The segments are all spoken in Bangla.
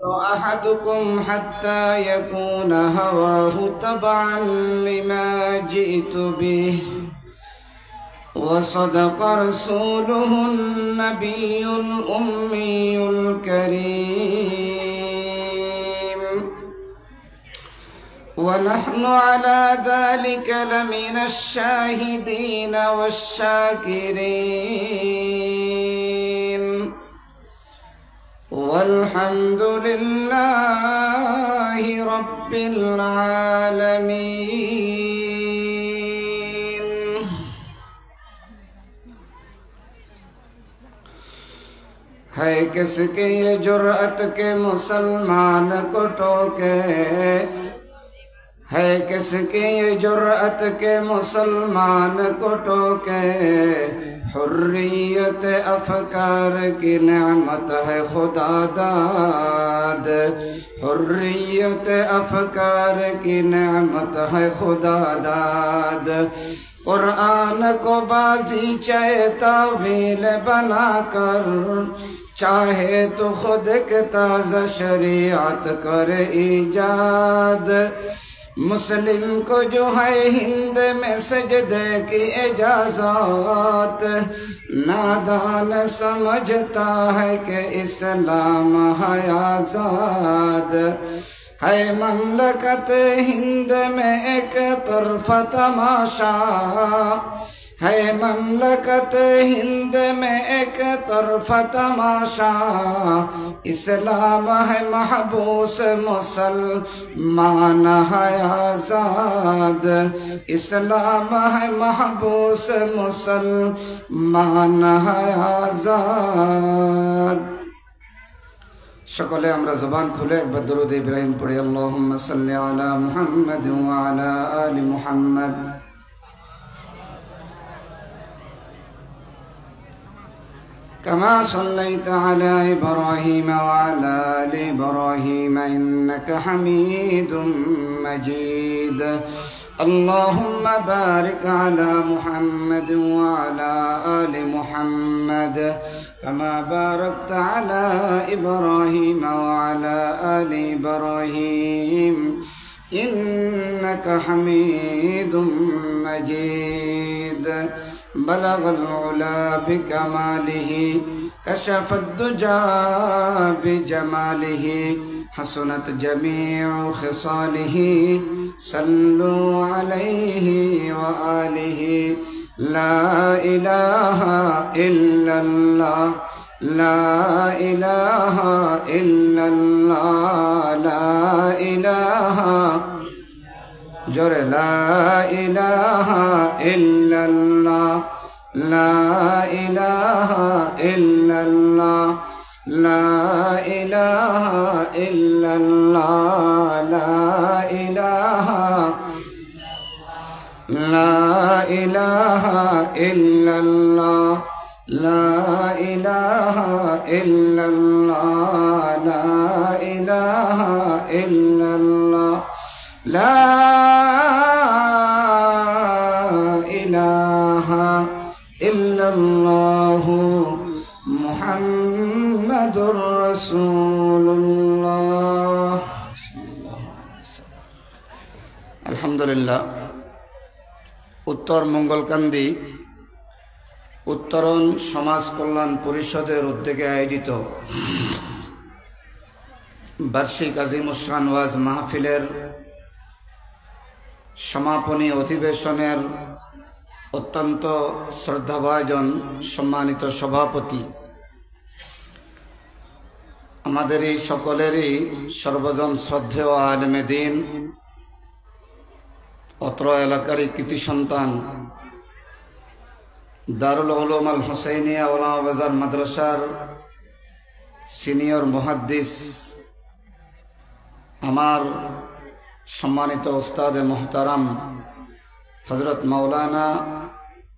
أحدكم حتى يكون هواه تبعا لما جئت به وصدق رسوله النبي الأمي الكريم ونحن على ذلك لمن الشاهدين والشاكرين والحمد لله رب العالمين है किसके ये जुर्अत के मुसलमान को टोके है किसके ये जुर्अत के मुसलमान को टोके हुर्रियत अफकार की नेमत है खुदा दाद हुर्रियत अफकार की नेमत है खुदा दाद कुरान को बाजी चाहे तावील बनाकर चाहे तो खुद के ताज़ा शरीयत करे ईजाद मुस्लिम को जो है हिंद में सजदे की इजाजत नादान समझता है कि इस्लाम है आजाद है ममलकत हिंद में एक तरफा तमाशा है ममलकत हिंद में एक तरफा तमाशा इस्लाम है महबूस मुसलमान है आजाद इस्लाम है महबूस मुसलमान है आजाद সকলে আমরা জবান খুলে একবার দরুদ ইব্রাহিম পড়ি আল্লাহুম্মা সাল্লি আলা মুহাম্মাদ ওয়া আলা আলি মুহাম্মাদ كما صليت على إبراهيم وعلى آل إبراهيم إنك حميد مجيد اللهم بارك على محمد وعلى آل محمد كما باركت على إبراهيم وعلى آل إبراهيم إنك حميد مجيد بلغ العلا بكماله كشف الدجى بجماله حسنت جميع خصاله صلوا عليه وآله لا إله إلا الله لا إله إلا الله لا إله جر لا إله إلا الله لا إله إلا الله لا إله إلا الله لا إله لا إله إلا الله لا إله إلا الله لا إله إلا الله لا إله إلا الله محمد رسول الله الحمد لله উত্তর মঙ্গলকান্দি উত্তরণ সমাজ কল্যাণ পরিষদের উদ্যোগে আয়োজিত বার্ষিক আজিমুশান ওয়াজ মাহফিলের সমাপনী অধিবেশনের অত্যন্ত শ্রদ্ধাভাজন সম্মানিত সভাপতি আমাদের এই সকলেরই সর্বজন শ্রদ্ধেয় আলেমে দ্বীন অত্র এলাকারই কৃতি সন্তান দারুল উলুম আল হুসাইনিয়া ওলামা বাজার মাদ্রাসার সিনিয়র মুহাদ্দিস আমার সম্মানিত উস্তাদ মোহতারাম হযরত মাওলানা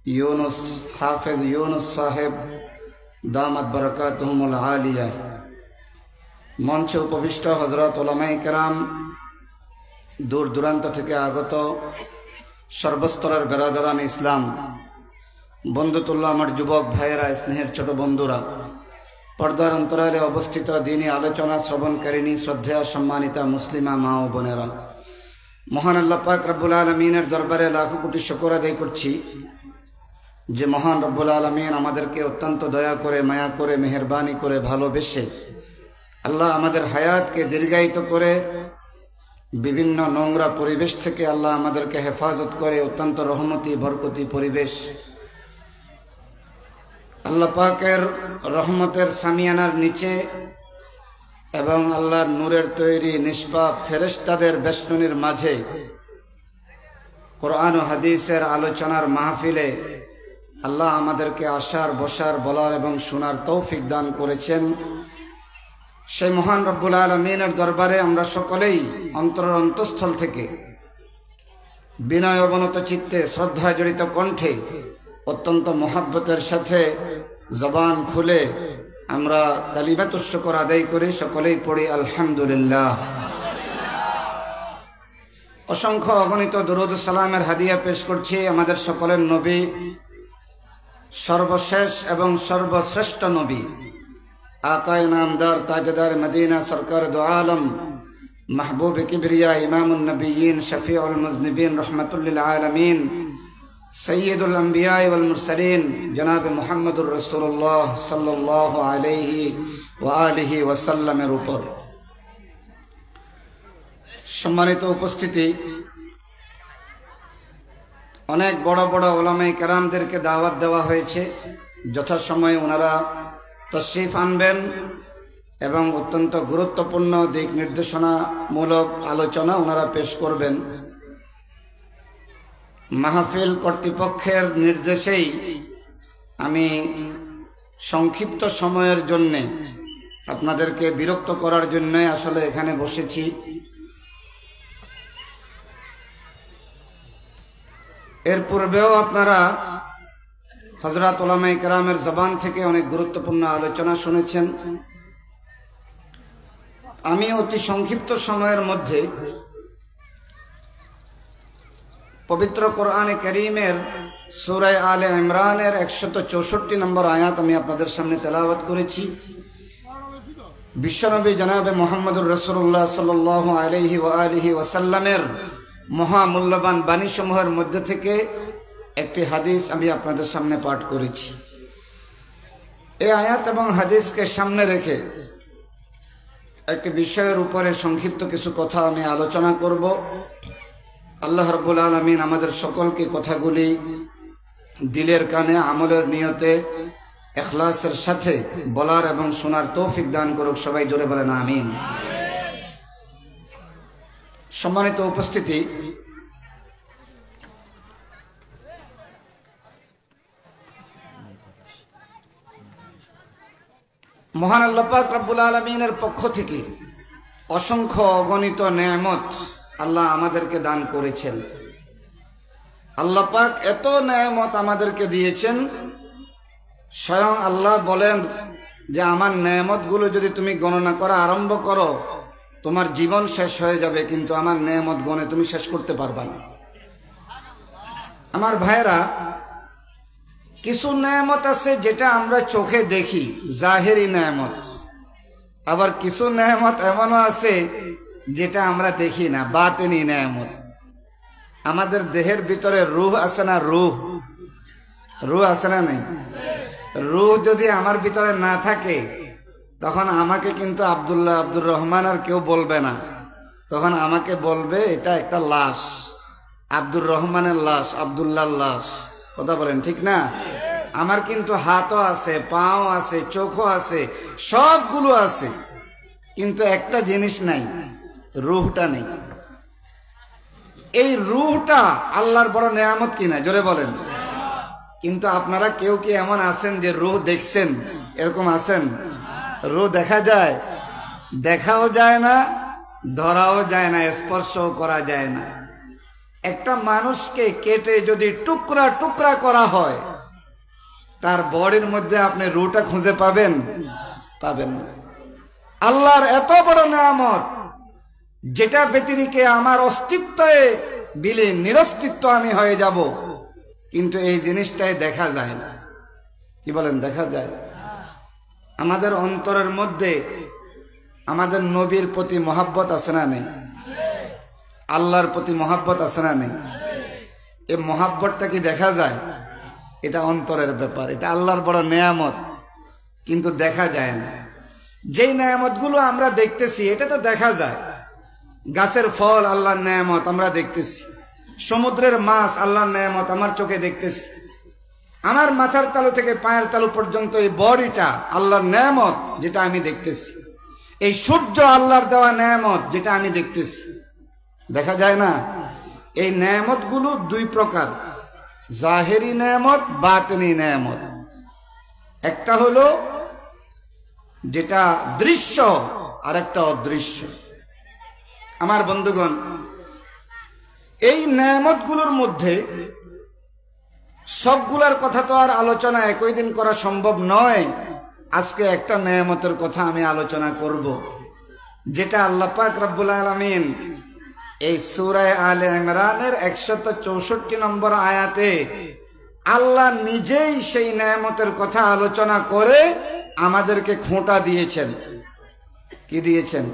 ইউনুস হাফেজ ইউনুস সাহেব দামাত বরকাতুহুমুল আলিয়া মঞ্চে উপবিষ্ট হযরত উলামায়ে কেরাম দূর দূরান্ত থেকে আগত সর্বস্তরের বেরাদারান ইসলাম বন্ধুতুল্লাহ আমার যুবক ভাইয়েরা স্নেহের ছোট বন্ধুরা পর্দার অন্তরালে অবস্থিত দ্বীনি আলোচনা শ্রবণকারিণী শ্রদ্ধেয় সম্মানিতা মুসলিমা মা ও বোনেরা, মহান আল্লাহ পাক রব্বুল আলামিনের দরবারে লাখো কোটি শুকর আদায় করছি যে মহান রব্বুল আলামিন আমাদেরকে অত্যন্ত দয়া করে, মায়া করে, মেহেরবানি করে, ভালোবেসে আল্লাহ আমাদের হায়াতকে দীর্ঘায়িত করে বিভিন্ন নোংরা পরিবেশ থেকে আল্লাহ আমাদেরকে হেফাজত করে অত্যন্ত রহমতি বরকতি পরিবেশ, আল্লাহ পাকের রহমতের সামিয়ানার নিচে এবং আল্লাহর নূরের তৈরি নিষ্পাপ ফেরেশতাদের বেষ্টনীর মাঝে কোরআন ও হাদিসের আলোচনার মাহফিলে আল্লাহ আমাদেরকে আসার, বসার, বলার এবং শোনার তৌফিক দান করেছেন। সেই মহান রব্বুল আলামিনের দরবারে আমরা সকলেই অন্তরের অন্তঃস্থল থেকে বিনয় অবনত চিত্তে, শ্রদ্ধা জড়িত কণ্ঠে, অত্যন্ত মহাব্বতের সাথে জবান খুলে আমরা কালিমাতুশ শুকর আদায় করি, সকলেই পড়ি আলহামদুলিল্লাহ। অসংখ্য অগণিত দুরূদ সালামের হাদিয়া পেশ করছি আমাদের সকলের নবী, সর্বশেষ এবং সর্বশ্রেষ্ঠ নবী, আকায়ে নামদার তাজদার মদিনা সরকার দু আলম, মাহবুব কিবরিয়া, ইমামুন নবিয়্যিন, শফিউল মুজনিবিন, রহমাতুল লিল আলামিন, সৈয়দুল আম্বিয়া ওয়াল মুরসালিন, জনাব মুহাম্মদুর রাসূলুল্লাহ সাল্লাল্লাহু আলাইহি ওয়া আলিহি ওয়াসাল্লামের উপর। সম্মানিত উপস্থিতি, অনেক বড় বড় ওলামায়ে কেরামদেরকে দাওয়াত দেওয়া হয়েছে, যথাসময়ে ওনারা তশরিফ আনবেন এবং অত্যন্ত গুরুত্বপূর্ণ দিক নির্দেশনামূলক আলোচনা ওনারা পেশ করবেন। মাহফিল কর্তৃপক্ষের নির্দেশেই আমি সংক্ষিপ্ত সময়ের জন্যে আপনাদেরকে বিরক্ত করার জন্য আসলে এখানে বসেছি। এর পূর্বেও আপনারা হযরত উলামায়ে কেরামের জবান থেকে অনেক গুরুত্বপূর্ণ আলোচনা শুনেছেন। আমি অতি সংক্ষিপ্ত সময়ের মধ্যে পবিত্র কোরআনে কারীমের সূরা আলে ইমরানের 164 নম্বর আয়াত আমি আপনাদের সামনে তেলাওয়াত করেছি। বিশ্বনবী জনাবে মুহাম্মদুর রাসূলুল্লাহ সাল্লাল্লাহু আলাইহি ওয়া আলিহি ওয়াসাল্লামের মহামূল্যবান বাণীসমূহের মধ্যে থেকে একটি হাদিস আমি আপনাদের সামনে পাঠ করেছি। এই আয়াত এবং হাদিসকে সামনে রেখে একটি বিষয়ের উপরে সংক্ষিপ্ত কিছু কথা আমি আলোচনা করব। আল্লাহ রাব্বুল আলামিন আমাদের সকলকে কথাগুলি দিলের কানে, আমলের নিয়তে, ইখলাসের সাথে বলার এবং শোনার তৌফিক দান করুক। সবাই জোরে বলেন আমিন। সম্মানিত উপস্থিতি, মহান আল্লাহ পাক রব্বুল আলামিনের পক্ষ থেকে অসংখ্য অগণিত নেয়ামত আল্লাহ আমাদেরকে দান করেছেন। আল্লাহ পাক এত নেয়ামত আমাদেরকে দিয়েছেন, স্বয়ং আল্লাহ বলেন যে আমার নেয়ামতগুলো যদি তুমি গণনা করা আরম্ভ করো তোমার জীবন শেষ হয়ে যাবে, কিন্তু আমার নেয়ামত গণে তুমি শেষ করতে পারবা না। আমার ভাইরা, কিছু নেয়ামত আছে যেটা আমরা চোখে দেখি, জাহেরি নেয়ামত, আবার কিছু নেয়ামত এমনও আছে যেটা আমরা দেখি না, বাতিনি নেয়ামত। আমাদের দেহের ভিতরে রূহ আছে না? রূহ আছে না? নেই? রূহ যদি আমার ভিতরে না থাকে তখন আমাকে কিন্তু আব্দুল্লাহ, আব্দুর রহমান আর কেউ বলবে না, তখন আমাকে বলবে এটা একটা লাশ, আব্দুর রহমানের লাশ, আব্দুল্লাহর লাশ। কথা বলেন ঠিক না? আমার কিন্তু হাতও আছে, পাও আছে, চোখও আছে, সবগুলো আছে, কিন্তু একটা জিনিস নাই, রূহটা নেই। এই রূহটা আল্লাহর বড় নেয়ামত কিনা? জোরে বলেন। কিন্তু আপনারা কেউ কি এমন আছেন যে রূহ দেখছেন? এরকম আছেন? রূহ দেখা যায়? দেখাও যায় না, ধরাও যায় না, স্পর্শও করা যায় না। একটা মানুষকে কেটে যদি টুকরা টুকরা করা হয়, তার বডির মধ্যে আপনি রূহটা খুঁজে পাবেন? পাবেন না। আল্লাহর এত বড় নেয়ামত যেটা ব্যতিরেকে আমার অস্তিত্বে বিলীন, নিরস্তিত্ব আমি হয়ে যাব, কিন্তু এই জিনিসটাই দেখা যায় না। কি বলেন? দেখা যায়? আমাদের অন্তরের মধ্যে আমাদের নবীর প্রতি মহব্বত আছে না নেই? আল্লাহর প্রতি মহব্বত আছে না নেই? এই মহব্বতটা কি দেখা যায়? এটা অন্তরের ব্যাপার, এটা আল্লাহর বড় নেয়ামত, কিন্তু দেখা যায় না। যেই নেয়ামতগুলো আমরা দেখতেছি এটা তো দেখা যায়। গাছের ফল আল্লাহর নেয়ামত আমরা দেখতেছি, সমুদ্রের মাছ আল্লাহর নেয়ামত আমার চোখে দেখতেছি, আমার মাথার তালু থেকে পায়ের তালু পর্যন্ত এই বডিটা আল্লাহর নেয়ামত যেটা আমি দেখতেছি, এই সূর্য আল্লাহর দেওয়া নেয়ামত যেটা আমি দেখতেছি। দেখা যায় না? এই নেয়ামতগুলো দুই প্রকার, জাহেরি নেয়ামত, বাতিনি নেয়ামত। একটা হলো যেটা দৃশ্য আর একটা অদৃশ্য। আমার বন্ধুগণ, এই নেয়ামতগুলোর মধ্যে সবগুলার কথা তো আর আলোচনা একই দিন করা সম্ভব নয়। আজকে একটা নেয়ামতের কথা আমি আলোচনা করব, যেটা আল্লাহ পাক রব্বুল আলামিন এই সূরা আলে ইমরানের 164 নম্বর আয়াতে আল্লাহ নিজেই সেই নেয়ামতের কথা আলোচনা করে আমাদেরকে খোঁটা দিয়েছেন। কি দিয়েছেন?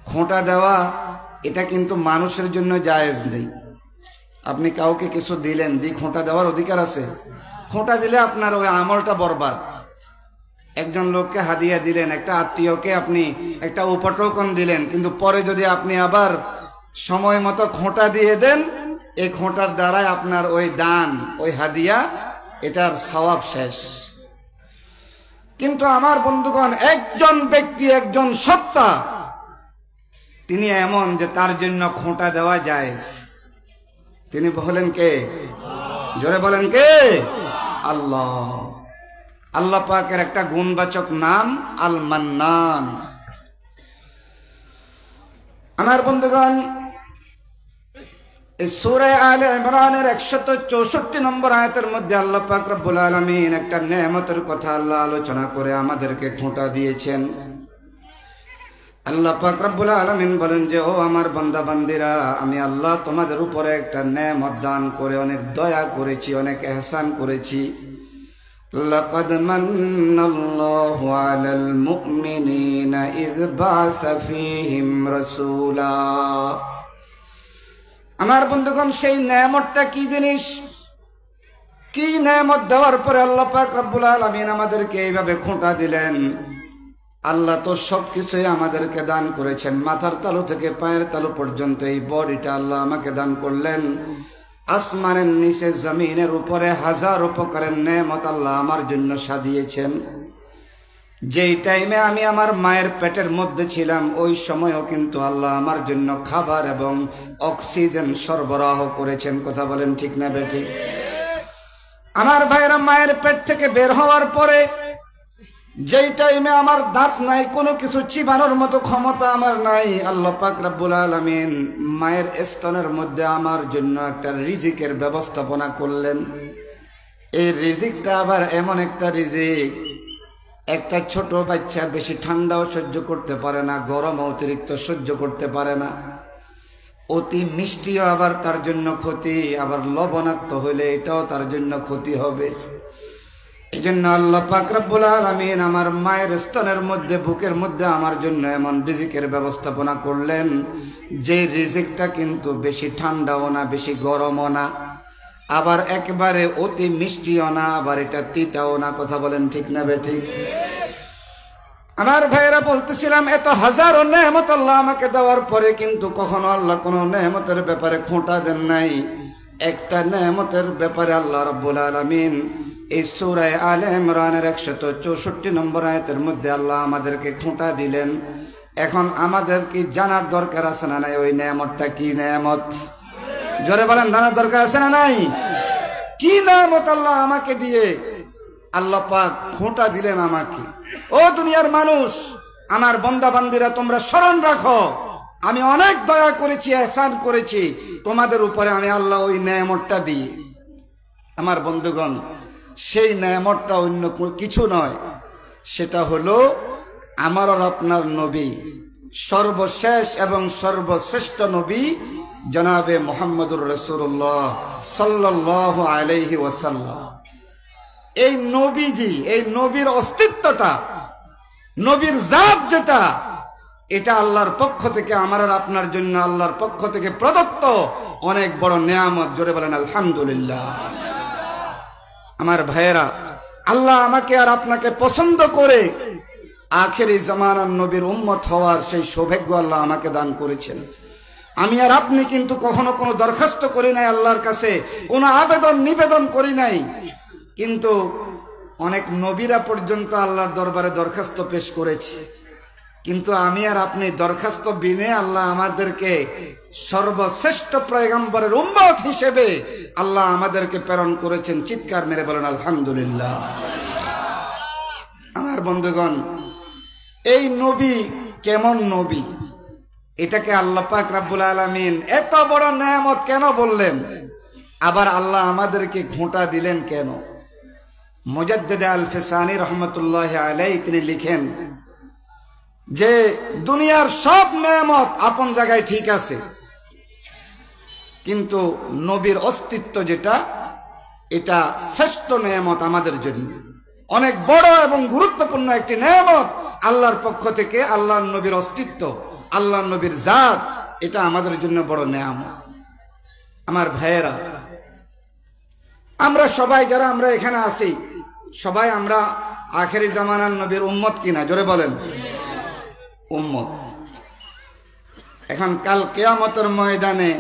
খোঁটা দেওয়া এটা কিন্তু মানুষের জন্য জায়েজ নেই। আপনি কাউকে কিছু দিলেন, খোঁটা দেওয়ার অধিকার আছে? খোঁটা দিলে আপনার ওই আমলটা বরবাদ। একজন লোককে হাদিয়া দিলেন, একটা আত্মীয়কে আপনি একটা উপটোকন দিলেন, কিন্তু পরে যদি আপনি আবার সময় মতো খোঁটা দিয়ে দেন, এই খোঁটার দ্বারাই আপনার ওই দান, ওই হাদিয়া, এটার সওয়াব শেষ। কিন্তু আমার বন্ধুগণ, একজন ব্যক্তি, একজন সত্তা, তিনি এমন যে তার জন্য খোঁটা দেওয়া জায়েজ। তিনি বলেন কে? জোরে বলেন কে? আল্লাহ। আল্লাহ পাকের একটা গুণবাচক নাম আল মান্নান। আমার বন্ধুগণ, এই সূরা আলে ইমরানের 164 নম্বর আয়াতের মধ্যে আল্লাহ পাক রব্বুল আলামিন একটা নেয়ামতের কথা আল্লাহ আলোচনা করে আমাদেরকে খোঁটা দিয়েছেন। আল্লাহ পাক রব্বুল আলামিন বলেন যে, ও আমার বান্দা বান্দিরা, আমি আল্লাহ তোমাদের উপরে একটা নেয়ামত দান করে অনেক দয়া করেছি, অনেক ইহসান করেছি। লাকাদ মান্নাল্লাহু আলাল মুমিনিনা ইয বা'সা ফীহিম রাসূলা। আমার বন্ধুগণ, সেই নেয়ামতটা কি জিনিস? কি নেয়ামত দেওয়ার পরে আল্লাহ পাক রব্বুল আলামিন আমাদেরকে এইভাবে খোঁটা দিলেন? আল্লাহ তো সবকিছুই আমাদেরকে দান করেছেন, মাথার তালু থেকে পায়ের তালু পর্যন্ত এই বডিটা আল্লাহ আমাকে দান করলেন। আসমানের নিচে, জমিনের উপরে হাজার প্রকারের নেয়ামত আল্লাহ আমার জন্য সাজিয়েছেন। যেই টাইমে আমি আমার মায়ের পেটের মধ্যে ছিলাম, ওই সময়ও কিন্তু আল্লাহ আমার জন্য খাবার এবং অক্সিজেন সরবরাহ করেছেন। কথা বলেন ঠিক না বেঠিক? আমার ভাইয়েরা, মায়ের পেট থেকে বের হওয়ার পরে যেই টাইমে আমার দাঁত নাই, কোনো কিছু চিবানোর মতো ক্ষমতা আমার নাই, আল্লাহ পাক রব্বুল আলামিন মায়ের স্তনের মধ্যে আমার জন্য একটা রিজিকের ব্যবস্থাপনা করলেন। এই রিজিকটা আবার এমন একটা রিজিক, একটা ছোট বাচ্চা বেশি ঠান্ডাও সহ্য করতে পারে না, গরম অতিরিক্ত সহ্য করতে পারে না। অতি মিষ্টিও আবার তার জন্য ক্ষতি, আবার লবণাক্ত হলে এটাও তার জন্য ক্ষতি হবে। এই জন্য আল্লাহ পাক রব্বুল আলামিন আমার মায়ের স্তনের মধ্যে, বুকের মধ্যে আমার জন্য এমন রিজিকের ব্যবস্থাপনা করলেন, যে রিজিকটা কিন্তু বেশি ঠান্ডাও না, বেশি গরমও না, আবার একেবারে অতি মিষ্টিও না, আবার এটা তিতাও না। কথা বলেন ঠিক না বেঠিক? আমার ভাইয়েরা, বলতেছিলাম এত হাজারো নেয়ামত আল্লাহ আমাকে দেওয়ার পরে কিন্তু কখনো আল্লাহ কোনো নেয়ামতের ব্যাপারে খোঁটা দেন নাই। একটা নেয়ামতের ব্যাপারে আল্লাহ রাব্বুল আলামিন এই সূরা আলে ইমরানের 164 নম্বর আয়াতের মধ্যে আল্লাহ আমাদেরকে খোঁটা দিলেন। এখন আমাদের কি জানার দরকার আছে না নাই? ওই নেয়ামতটা কি নেয়ামত? জোরে বলেন, জানার দরকার আছে না নাই? কি নেয়ামত আল্লাহ আমাকে দিয়ে আল্লাহ পাক খোঁটা দিলেন আমাকে। ও দুনিয়ার মানুষ, আমার বান্দা বান্দিরা, তোমরা স্মরণ রাখো, আমি অনেক দয়া করেছি, ইহসান করেছি তোমাদের উপরে, আমি আল্লাহ ওই নেয়ামতটা দিই। আমার বন্ধুগণ, সেই নেয়ামতটা অন্য কিছু নয়, সেটা হলো আমার আর আপনার নবী, সর্বশেষ এবং সর্বশ্রেষ্ঠ নবী জনাবে মুহাম্মদুর রাসূলুল্লাহ সাল্লাল্লাহু আলাইহি ওয়াসাল্লাম। এই নবীজি, এই নবীর অস্তিত্বটা, নবীর জাত যেটা, এটা আল্লাহর পক্ষ থেকে আমার আর আপনার জন্য আল্লাহর পক্ষ থেকে প্রদত্ত অনেক বড় নেয়ামত। জোরে বলেন আলহামদুলিল্লাহ। আমার ভাইয়েরা, আল্লাহ আমাকে আর আপনাকে পছন্দ করে আখেরি জামানার নবীর উম্মত হওয়ার সেই সৌভাগ্য আল্লাহ আমাকে দান করেছেন। আমি আর আপনি কিন্তু কখনো কোনো দরখাস্ত করি নাই আল্লাহর কাছে, কোনো আবেদন নিবেদন করি নাই, কিন্তু অনেক নবীরা পর্যন্ত আল্লাহর দরবারে দরখাস্ত পেশ করেছে। কিন্তু আমি আর আপনি দরখাস্ত বিনে আল্লাহ আমাদেরকে সর্বশ্রেষ্ঠ পয়গম্বরের উম্মত হিসেবে আল্লাহ আমাদেরকে প্রেরণ করেছেন। চিৎকার মেরে বলেন আলহামদুলিল্লাহ। আমার বন্ধুগণ, এই নবী কেমন নবী, এটাকে আল্লাহ পাক রব্বুল আলামিন এত বড় নেয়ামত কেন বললেন? আবার আল্লাহ আমাদেরকে ঘোঁটা দিলেন কেন? মুজাদ্দিদ আল ফিসানি রহমতুল্লাহি আলাইহি তিনি লিখেন যে দুনিয়ার সব নেয়ামত আপন জায়গায় ঠিক আছে, কিন্তু নবীর অস্তিত্ব যেটা, এটা শ্রেষ্ঠ নেয়ামত আমাদের জন্য, অনেক বড় এবং গুরুত্বপূর্ণ একটি নেয়ামত আল্লাহর পক্ষ থেকে। আল্লাহর নবীর অস্তিত্ব, আল্লাহর নবীর জাত, এটা আমাদের জন্য বড় নেয়ামত। আমার ভাইয়েরা, আমরা সবাই যারা আমরা এখানে আছি, সবাই আমরা আখেরি জামানার নবীর উম্মত কিনা? জোরে বলেন উম্মত। এখন কাল কিয়ামতের ময়দানে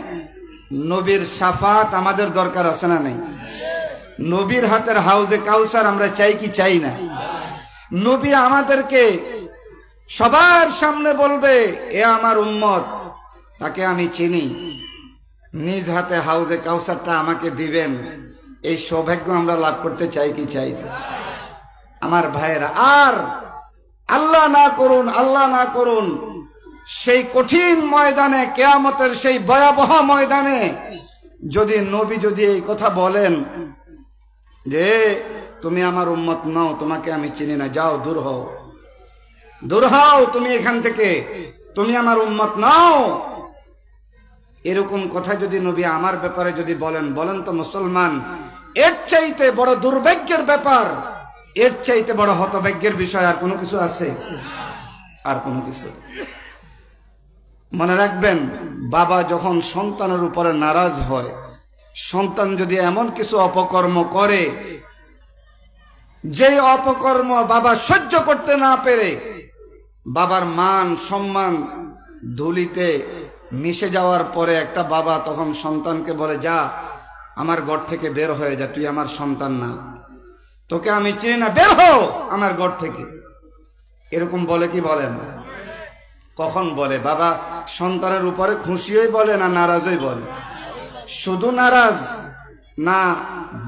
নবীর শাফাত আমাদের দরকার আছে না নাই? নবীর হাতের হাউজে কাউসার আমরা চাই কি চাই না? নবী আমাদেরকে সবার সামনে বলবে, এ আমার উম্মত, তাকে আমি চিনি, নিজ হাতে হাউজে কাউসারটা আমাকে দিবেন। এই সৌভাগ্য আমরা লাভ করতে চাই কি চাই না? আমার ভাইয়েরা, আর আল্লাহ না করুন, আল্লাহ না করুন, সেই কঠিন ময়দানে, কিয়ামতের সেই ভয়াবহ ময়দানে যদি নবী যদি এই কথা বলেন যে তুমি আমার উম্মত নও, তোমাকে আমি চিনি না, যাও, দূর হও, দূর হও তুমি এখান থেকে, তুমি আমার উম্মত নও, এরকম কথা যদি নবী আমার ব্যাপারে যদি বলেন, বলেন তো মুসলমান, এর চাইতে বড় দুর্ভাগ্যের ব্যাপার, এর চাইতে বড় হতভাগ্যের বিষয় আর কোনো কিছু আছে? আর কোনো কিছু? মনে রাখবেন, বাবা যখন সন্তানের উপরে নারাজ হয়, সন্তান যদি এমন কিছু অপকর্ম করে, যে অপকর্ম বাবা সহ্য করতে না পেরে বাবার মান সম্মান ধুলিতে মিশে যাওয়ার পরে একটা বাবা তখন সন্তানকে বলে, যা আমার ঘর থেকে বের হয়ে যা, তুই আমার সন্তান না, তোকে আমি চিনি না, বের হও আমার ঘর থেকে। এরকম বলে কি বলে না? কখন বলে? বাবা সন্তানের উপরে খুশিই বলে না নারাজই বলে? শুধু নারাজ না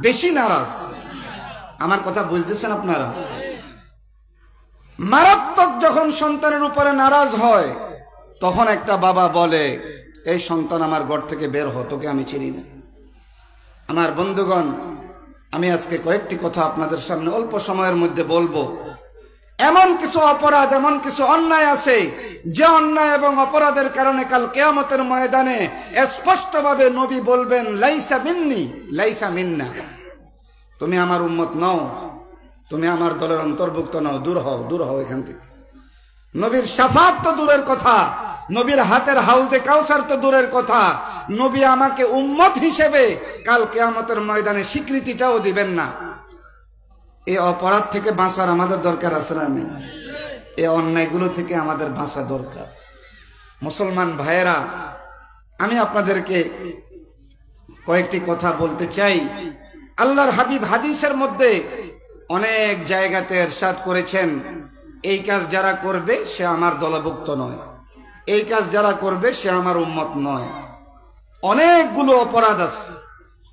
বেশি নারাজ? আমার কথা বুঝতেছেন আপনারা? মারাত্মক যখন সন্তানের উপরে নারাজ হয়, তখন একটা বাবা বলে, এই সন্তান আমার ঘর থেকে বের হ, তোকে আমি চিনি না। আমার বন্ধুগণ, আমি আজকে কয়েকটি কথা আপনাদের সামনে অল্প সময়ের মধ্যে বলবো। এমন কিছু অপরাধ, এমন কিছু অন্যায় আছে, যে অন্যায় এবং অপরাধের কারণে কাল কিয়ামতের ময়দানে স্পষ্টভাবে নবী বলবেন, লাইসা মিন্নি, লাইসা মিন্না, তুমি আমার উম্মত নও, তুমি আমার দলের অন্তর্ভুক্ত নও, দূর হও, দূর হও এখান থেকে। নবীর শাফাত তো দূরের কথা, নবীর হাতের হাউজে কাউসার তো দূরের কথা, নবী আমাকে উম্মত হিসেবে কাল কিয়ামতের ময়দানে স্বীকৃতিটাও দিবেন না। এই অপরাধ থেকে বাঁচার আমাদের দরকার আছে না নেই? এই অন্যায়গুলো থেকে আমাদের বাঁচা দরকার। মুসলমান ভাইয়েরা, আমি আপনাদেরকে কয়েকটি কথা বলতে চাই। আল্লাহর হাবিব হাদিসের মধ্যে অনেক জায়গাতে ইরশাদ করেছেন, এই কাজ যারা করবে সে আমার দলভুক্ত নয়, এই কাজ যারা করবে সে আমার উম্মত নয়। অনেকগুলো অপরাধ আছে,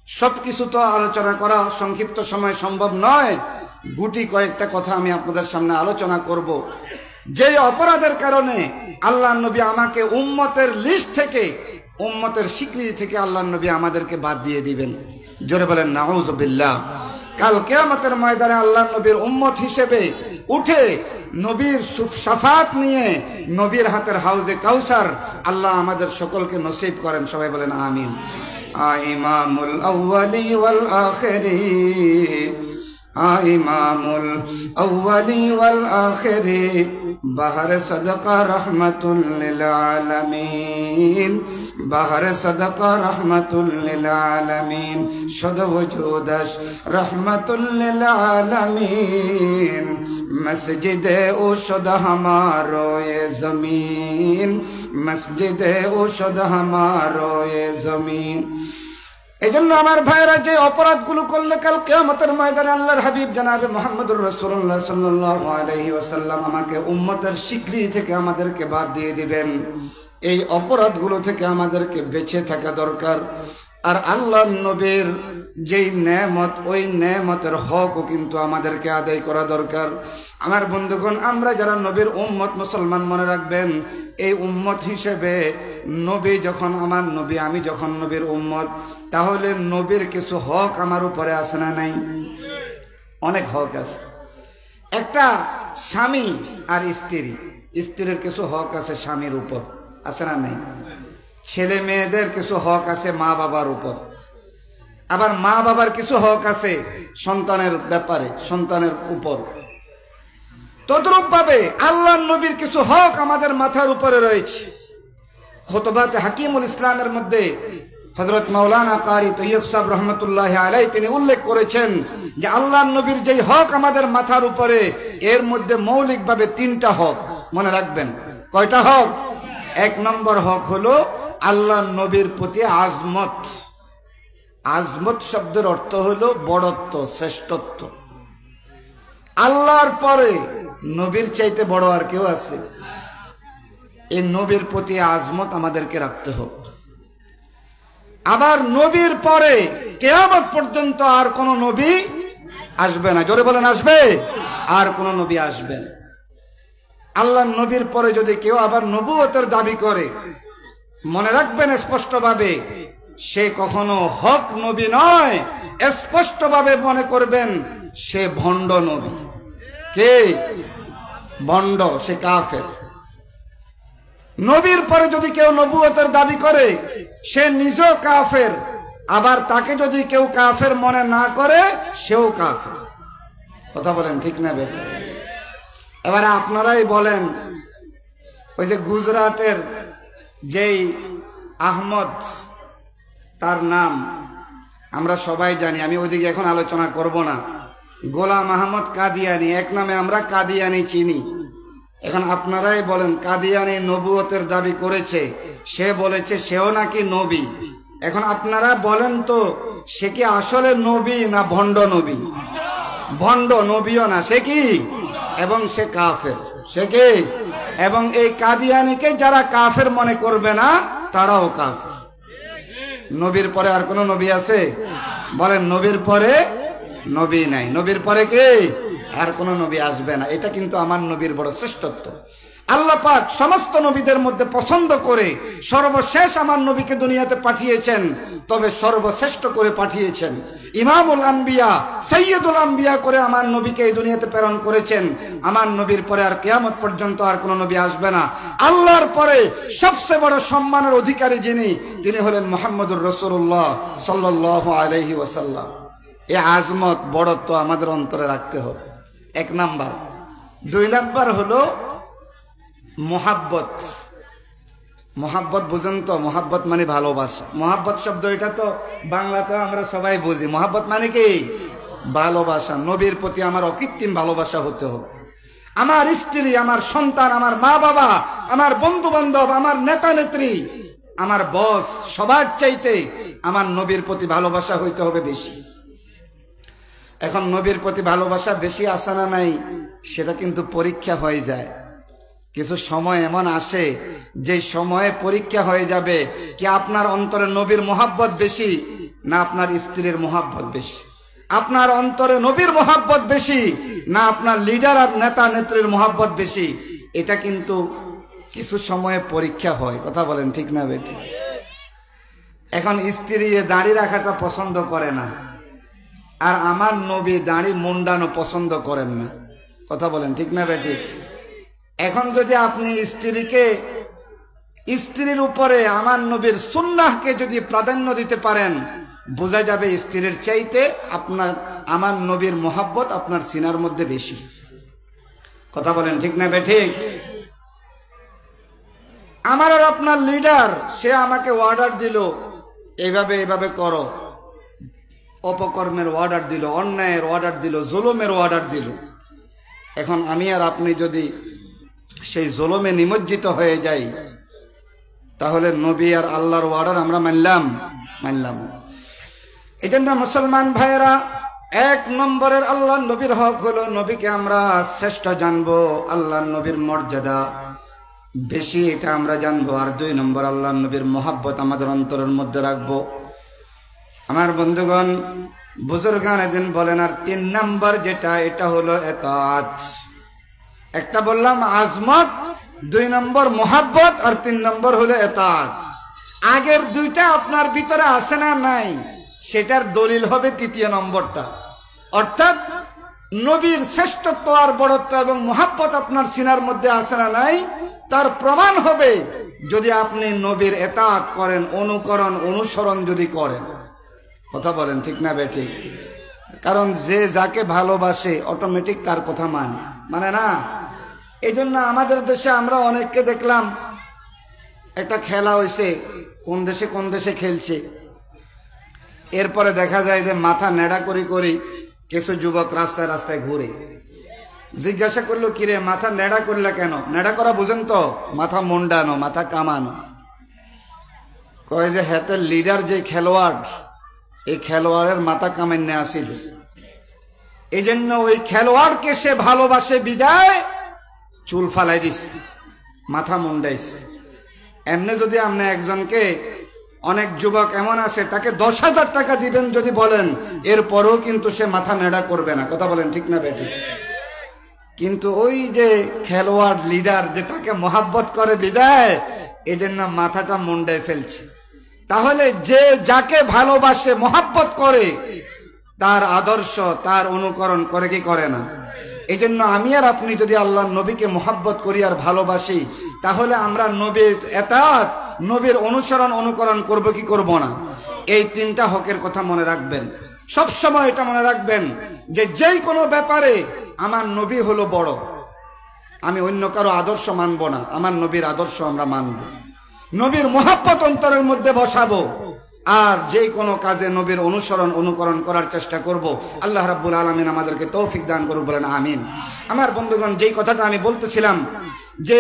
সবকিছু তো আলোচনা করা সংক্ষিপ্ত সময় সম্ভব নয়। গুটি কয়েকটা কথা আমি আপনাদের সামনে আলোচনা করব, যে অপরাধের কারণে আল্লাহ নবী আমাকে উম্মতের লিস্ট থেকে, উম্মতের স্বীকৃতি থেকে আল্লাহ নবী আমাদেরকে বাদ দিয়ে দিবেন। জোরে বলেন নাউযুবিল্লাহ। কাল কিয়ামতের ময়দানে আল্লাহ নবীর উম্মত হিসেবে উঠে নবীর শাফাত নিয়ে নবীর হাতের হাউজে কাউসার আল্লাহ আমাদের সকলকে নসিব করেন। সবাই বলেন আমিন। ইমামুল আউয়ালি ওয়াল আখিরি ইমামুল আউয়ালি ওয়াল আখিরি বাহর সাদাকা রাহমাতুল লিল আলামিন বাহর সাদাকা রাহমাতুল লিল আলামিন শুদ ওজুদাস রাহমাতুল লিল আলামিন মসজিদে উশুদ হামারো এ জমিন মসজিদে উশুদ হামারো এ জমিন। এই জন্য আমার ভাইরা, যে অপরাধগুলো করলে কাল কিয়ামতের ময়দানে আল্লাহর হাবিব জনাবে মুহাম্মদুর রাসূলুল্লাহ সাল্লাল্লাহু আলাইহি ওয়াসাল্লাম আমাকে উম্মতের স্বীকৃতি থেকে আমাদেরকে বাদ দিয়ে দিবেন, এই অপরাধগুলো থেকে আমাদেরকে বেঁচে থাকা দরকার। আর আল্লাহর নবীর যেই নেয়ামত, ওই নেয়ামতের হকও কিন্তু আমাদেরকে আদায় করা দরকার। আমার বন্ধুগণ, আমরা যারা নবীর উম্মত মুসলমান, মনে রাখবেন এই উম্মত হিসেবে নবী যখন আমার নবী, আমি যখন নবীর উম্মত, তাহলে নবীর কিছু হক আমার উপরে আছে না নাই? অনেক হক আছে। একটা স্বামী আর স্ত্রী, স্ত্রীর কিছু হক আছে স্বামীর উপর, আছে না নাই? ছেলে মেয়েদের কিছু হক আছে মা বাবার উপর, আবার মা বাবার কিছু হক আছে সন্তানের ব্যাপারে, সন্তানের উপর। তদ্রূপ ভাবে আল্লাহর নবীর কিছু হক আমাদের মাথার উপরে রয়েছে। খুতবাতে হাকিমুল ইসলামের মধ্যে হযরত মাওলানা কারি তৈয়ব সাহেব রহমতুল্লাহ আলাইহি তিনি উল্লেখ করেছেন যে আল্লাহর নবীর যেই হক আমাদের মাথার উপরে, এর মধ্যে মৌলিকভাবে 3টা হক। মনে রাখবেন, কয়টা হক? 1 নম্বর হক হলো আল্লাহর নবীর প্রতি আজমত। আজমত শব্দের অর্থ হলো বড়ত্ব, শ্রেষ্ঠত্ব। আল্লাহর পরে নবীর চাইতে বড় আর কেউ আছে? এই নবীর প্রতি আজমত আমাদেরকে রাখতে হবে। আবার নবীর পরে কিয়ামত পর্যন্ত আর কোন নবী আসবে না। জোরে বলেন, আসবে? আর কোন নবী আসবে না। আল্লাহর নবীর পরে যদি কেউ আবার নবুয়তের দাবি করে, মনে রাখবেন স্পষ্টভাবে, সে কখনো হক নবী নয়। স্পষ্টভাবে মনে করবেন সে ভণ্ড নবী। কে ভণ্ড? সে কাফের। নবীর পরে যদি কেউ নবুয়তের দাবি করে, সে নিজেও কাফের। আবার তাকে যদি কেউ কাফের মনে না করে, সেও কাফের। কথা বলেন ঠিক না বেটা? এবারে আপনারাই বলেন, ওই যে গুজরাটের যেই আহমদ, তার নাম আমরা সবাই জানি, আমি ওইদিকে এখন আলোচনা করব না। গোলাম আহমদ কাদিয়ানি, এক নামে আমরা কাদিয়ানি চিনি। এখন আপনারাই বলেন, কাদিয়ানি নবুয়তের দাবি করেছে, সে বলেছে সেও নাকি নবী। এখন আপনারা বলেন তো, সে কি আসলে নবী না ভণ্ড নবী? ভণ্ড, নবীও না। সে কি? এবং সে কাফের। সে কি? এবং এই কাদিয়ানিকে যারা কাফের মনে করবে না, তারাও কাফের। নবীর পরে আর কোন নবী আছে? বলেন, নবীর পরে নবী নাই। নবীর পরে কি? আর কোন নবী আসবে না। এটা কিন্তু আমার নবীর বড় শ্রেষ্ঠত্ব। আল্লাহ পাক সমস্ত নবীদের মধ্যে পছন্দ করে সর্বশেষ আমার নবীকে দুনিয়াতে পাঠিয়েছেন, তবে সর্বশ্রেষ্ঠ করে পাঠিয়েছেন। ইমামুল আম্বিয়া, সাইয়্যিদুল আম্বিয়া করে আমার নবীকে এই দুনিয়াতে প্রেরণ করেছেন। আমার নবীর পরে আর কিয়ামত পর্যন্ত আর কোন নবী আসবে না। আল্লাহর পরে সবচেয়ে বড় সম্মানের অধিকারী যিনি, তিনি হলেন মুহাম্মদুর রাসূলুল্লাহ সাল্লাল্লাহু আলাইহি ওয়াসাল্লাম। এই আজমত, বড়ত্ব আমাদের অন্তরে রাখতে হবে, 1 নাম্বার। 2 নাম্বার হলো মোহাব্বত। মোহাব্বত বুঝেন তো? মোহাব্বত মানে ভালোবাসা। মোহাব্বত শব্দ এটা তো বাংলাতেও আমরা সবাই বুঝি। মোহাব্বত মানে কি? ভালোবাসা। নবীর প্রতি আমার অকৃত্রিম ভালোবাসা হতে হবে। আমার স্ত্রী, আমার সন্তান, আমার মা বাবা, আমার বন্ধু বান্ধব, আমার নেতা নেত্রী, আমার বস, সবার চাইতে আমার নবীর প্রতি ভালোবাসা হইতে হবে বেশি। এখন নবীর প্রতি ভালোবাসা বেশি আসে না নাই, সেটা কিন্তু পরীক্ষা হয়ে যায়। কিছু সময় এমন আসে যে সময়ে পরীক্ষা হয়ে যাবে কি আপনার অন্তরে নবীর মোহাব্বত বেশি না আপনার স্ত্রীর মোহাব্বত বেশি, আপনার অন্তরে নবীর মোহাব্বত বেশি না আপনার লিডার আর নেতা নেত্রীর মোহাব্বত বেশি। এটা কিন্তু কিছু সময়ে পরীক্ষা হয়। কথা বলেন ঠিক না বেটি? এখন স্ত্রী দাড়ি রাখাটা পছন্দ করে না, আর আমার নবী দাড়ি মুন্ডানো পছন্দ করেন না। কথা বলেন ঠিক না বেটি? এখন যদি আপনি স্ত্রীর উপরে আমার নবীর সুন্নাহকে যদি প্রাধান্য দিতে পারেন, বোঝা যাবে স্ত্রীর চাইতে আমার নবীর মোহাব্বত আপনার সিনার মধ্যে বেশি। কথা বলেন ঠিক না বেঠিক? আমার আর আপনার লিডার, সে আমাকে অর্ডার দিল এইভাবে এইভাবে করো, অপকর্মের অর্ডার দিল, অন্যায়ের অর্ডার দিল, জুলুমের অর্ডার দিল। এখন আমি আর আপনি যদি সেই জুলুমে নিমজ্জিত হয়ে যাই, তাহলে নবী আর আল্লাহর অর্ডার আমরা মানলাম। এই জন্য মুসলমান ভাইয়েরা, 1 নম্বরের আল্লাহ নবীর হক হলো নবীকে আমরা শ্রেষ্ঠ জানবো, আল্লাহ নবীর মর্যাদা বেশি এটা আমরা জানবো। আর 2 নম্বর আল্লাহ নবীর মোহাব্বত আমাদের অন্তরের মধ্যে রাখবো। আমার বন্ধুগণ, বুজুর্গানে দিন বলেন, আর 3 নম্বর যেটা, এটা হলো এতাআত। একটা বললাম আজমত, 2 নম্বর মোহাব্বত, আর 3 নম্বর হলো এতাআত। আগের 2টা আপনার ভিতরে আছে না নাই, সেটার দলিল হবে 3য় নম্বরটা। অর্থাৎ নবীর শ্রেষ্ঠত্ব আর বড়ত্ব এবং মোহাব্বত আপনার সিনার মধ্যে আছে না নাই, তার প্রমাণ হবে যদি আপনি নবীর এতাআত করেন, অনুকরণ অনুসরণ যদি করেন। কথা বলেন ঠিক না বেঠিক? কারণ যে যাকে ভালোবাসে অটোমেটিক তার কথা মানে না। এই জন্য আমাদের দেশে আমরা অনেককে দেখলাম, একটা খেলা হয়েছে, কোন দেশে খেলছে, এরপরে দেখা যায় যে মাথা নেড়া করি কিছু যুবক রাস্তায় রাস্তায় ঘুরে। জিজ্ঞাসা করলো, কিরে মাথা নেড়া করলে কেন? নেড়া করা বুঝেন তো, মাথা মুন্ডানো, মাথা কামানো। কয় যে হাতের লিডার যে খেলোয়াড়, এই খেলোয়াড়ের মাথা কামান্নে আসিল, এই জন্য ওই খেলোয়াড়কে সে ভালোবাসে বিদায় চুল ফালাই দিছে, মাথা মুন্ডাইছে। এমনি যদি আপনি একজনকে, অনেক যুবক এমন আছে তাকে 10,000 টাকা দিবেন যদি বলেন, এরপরেও কিন্তু সে মাথা নেড়া করবে না। কথা বলেন ঠিক না বেঠিক? কিন্তু ওই যে খেলোয়াড় লিডার যে তাকে মোহাব্বত করে বিদায়, এই জন্য মাথাটা মুন্ডায় ফেলছে। তাহলে যে যাকে ভালোবাসে মোহাব্বত করে, তার আদর্শ তার অনুকরণ করে কি করে না? এই জন্য আমি আর আপনি যদি আল্লাহ নবীকে মোহাব্বত করি আর ভালোবাসি, তাহলে আমরা নবীর এতাআত, নবীর অনুসরণ অনুকরণ করব কি করব না? এই 3টা হকের কথা মনে রাখবেন। সবসময় এটা মনে রাখবেন যে যেই কোনো ব্যাপারে আমার নবী হলো বড়, আমি অন্য কারো আদর্শ মানব না, আমার নবীর আদর্শ আমরা মানব, নবীর মোহাব্বত অন্তরের মধ্যে বসাবো, আর যে কোনো কাজে নবীর অনুসরণ অনুকরণ করার চেষ্টা করব। আল্লাহ রাব্বুল আলামিন আমাদেরকে তৌফিক দান করুক, বলেন আমিন। আমার বন্ধুগণ, যেই কথাটা আমি বলতেছিলাম যে